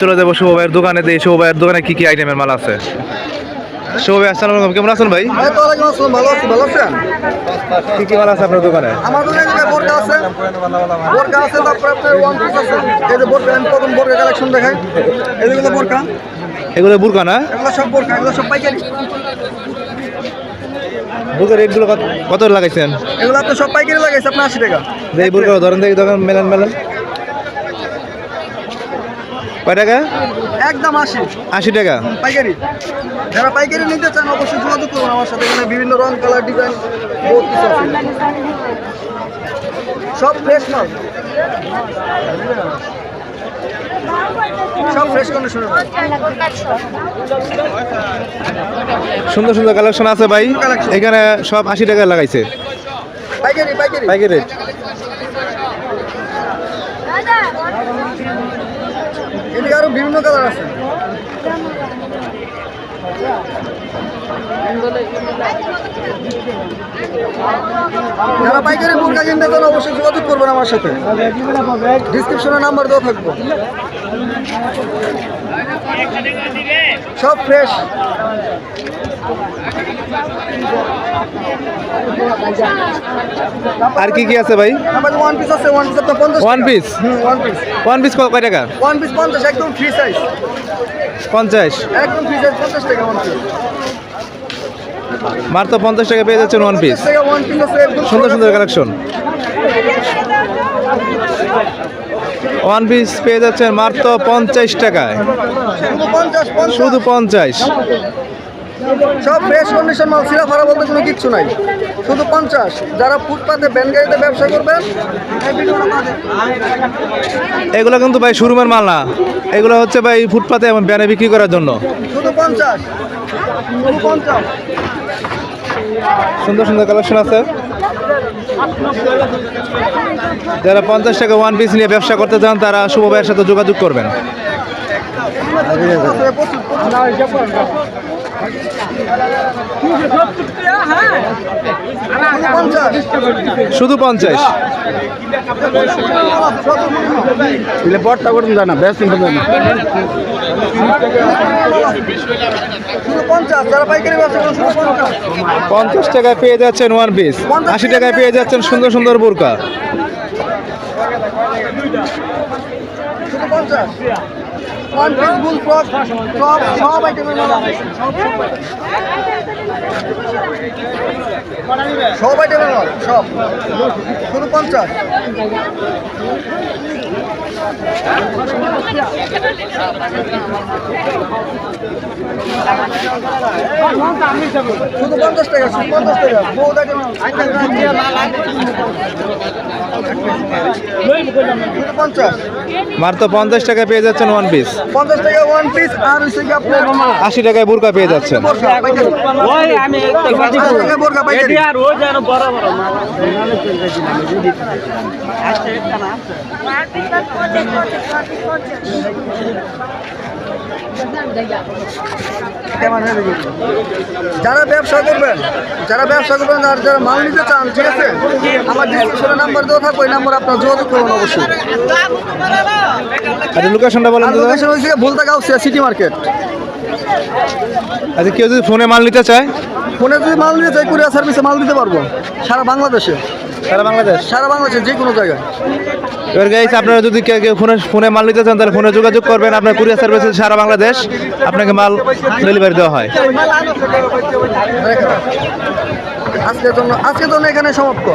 চলে যাবো শুভ ভাইয়ের দোকানে। দিয়ে শুভ ভাইয়ের দোকানে কি কি আইটেমের মাল আছে। শুভ ভাই আসসালামু আলাইকুম, কেমন আছেন ভাই? ভালো আছি, ভালো আছেন? কি কি মাল আছে আপনার দোকানে? আমার দোকানে বোরকা আছে, তারপরে আপনার ওয়ান পিস আছে। এই যে বোরকা, আমি প্রথম বোরকা কালেকশন দেখাই। এগুলো বোরকা, এগুলো বুরকা না? এগুলো সব বোরকা, এগুলো সব পাইকারি। বুরকার রেটগুলো কত লাগাইছেন? এগুলো আপনি সব পাইকারি লাগাইছে আপনার 80 টাকা। এই বুরকা ধরেন দেখি, দোকান মেলান মেলান কয় টাকা? একদম 80 টাকা পাইকারি। যারা পাইকারি নিতে চান অবশ্যই যোগাযোগ করুন আমার সাথে। এখানে বিভিন্ন রং, কালার, ডিজাইন বহুত কিছু আছে। সব ফ্রেশ মাল, সব ফ্রেশ কন্ডিশনের মাল। সুন্দর সুন্দর কালেকশন আছে ভাই। এখানে সব 80 টাকা লাগাইছে পাইকারি পাইকারি পাইকারি রেট। এদিকে আরো বিভিন্ন কালার আছে। যারা পাইকারি বোরকা কিনতে চান অবশ্যই যোগাযোগ করবেন আমার সাথে। ডিসক্রিপশনে নাম্বার দেওয়া থাকবো। সব ফ্রেশ। আর কি কি আছে ভাই? ওয়ান পিস আছে, ওয়ান পিস আপনার 50 ওয়ান পিস? ওয়ান পিস কয় টাকা? ওয়ান পিস 50, একদম ফ্রি সাইজ। 50? একদম ফ্রি সাইজ 50 টাকা ওয়ান পিস। মাত্র 50 টাকা পেয়ে যাচ্ছেন ওয়ান পিস। ওয়ান পিস আছে একদম সুন্দর সুন্দর কালেকশন। ওয়ান পিস পেয়ে যাচ্ছেন মাত্র 50 টাকায়। শুধু 50। সব ফ্রেশ কন্ডিশন মাল, সিরা ফারা বলতে কোনো কিচ্ছু নাই। শুধু 50। যারা ফুটপাতে ভ্যান গাড়িতে ব্যবসা করবেন, এগুলো কিন্তু ভাই শোরুমের মাল না, এগুলো হচ্ছে ভাই ফুটপাতে এবং ব্যানে বিক্রি করার জন্য। শুধু 50, শুধু 50। সুন্দর সুন্দর কালেকশন আছে। যারা 50 টাকা ওয়ান পিস নিয়ে ব্যবসা করতে চান তারা শুভ ভাইয়ের সাথে যোগাযোগ করবেন। শুধু 50। বটটা করুন জানা বেশ সিম্পল জানা। শুধু 50। যারা পাইকারি ব্যবসা করেন শুধু 50। 50 টাকায় পেয়ে যাচ্ছেন ওয়ান পিস, 80 টাকায় পেয়ে যাচ্ছেন সুন্দর সুন্দর বোরকা। শুধু 50। ওয়ান পিস, ফুল ফ্রক, সব আইটেমের মাল আছে। সব আইটেমের মাল, সব শুধু 50। শুধু 50 টাকা, শুধু 50 টাকা। বহুত আইটেম শুধু 50। মাত্র 50 টাকায় পেয়ে যাচ্ছেন ওয়ান পিস। 50 টাকা ওয়ান পিস। আর হচ্ছে কি আপনার 80 টাকায় বোরকা পেয়ে যাচ্ছেন। বোরকা পাইকারি। যারা ব্যবসা করবেন, আর যারা মাল নিতে চান, ঠিক আছে, আমার ডিসক্রিপশনে নাম্বার দেওয়া থাকবে। ওই নাম্বার আপনার যোগাযোগ করবেন অবশ্যই। আচ্ছা, লোকেশনটা বলেন। লোকেশন হচ্ছে ভুলতাগাঁও সিটি মার্কেট। আচ্ছা, কেউ যদি ফোনে মাল নিতে চায়? ফোনে যদি মাল নিতে চাই, কুরিয়ার সার্ভিসে মাল দিতে পারবো সারা বাংলাদেশে। সারা বাংলাদেশে যে কোনো জায়গায়। এবার গাইস, আপনারা যদি কেউ ফোনে মাল নিতে চান তাহলে ফোনে যোগাযোগ করবেন। আপনার কুরিয়ার সার্ভিসে সারা বাংলাদেশ আপনাকে মাল ডেলিভারি দেওয়া হয়। আজকের জন্য এখানে সমাপ্ত।